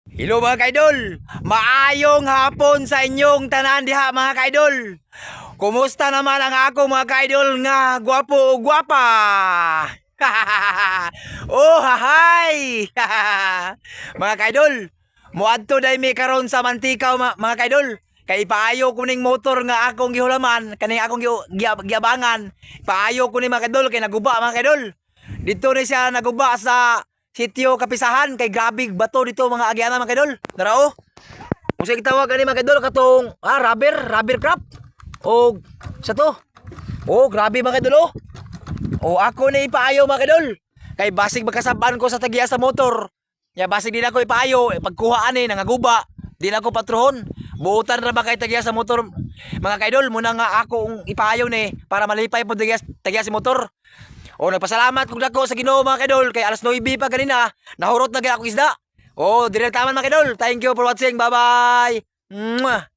Hello mga kaidol, maayong hapon sa inyong tanan diha mga kaidol. Kumusta naman ang ako mga kaidol nga gwapo o gwapa? Oh hahay! Mga kaidol, muadto day mi karon sa Mantikaw mga kaidol. Kay paayo ko ning motor nga akong gihulaman, kaning akong giabangan. Paayo ko ni mga kaidol kay naguba mga kaidol. Dito ni siya naguba sa sitio Kapisahan kay grabe bato dito mga agianan mga kaidol. Tara oh. Kung sa gitawag ani mga kaidol katong rubber crop. O sa to. Oh, grabe mga kaidol oh. O ako na ipaayo mga kaidol. Kay basig magkasaban ko sa tagiya sa motor. Ya basig din ako ipaayo, pagkuha ani nangaguba. Di na ako patrohon. Buutan ra ba kay tagiya sa motor. Mga kaidol, muna nga akong ipaayo ni para malipay po tagiya sa motor. O nagpasalamat kung dako sa Ginoo mga kaidol kay alas 9 pa ganina nahurot na gyud ako isda. O direktaman mga kaidol. Thank you for watching. Bye bye. Mwah.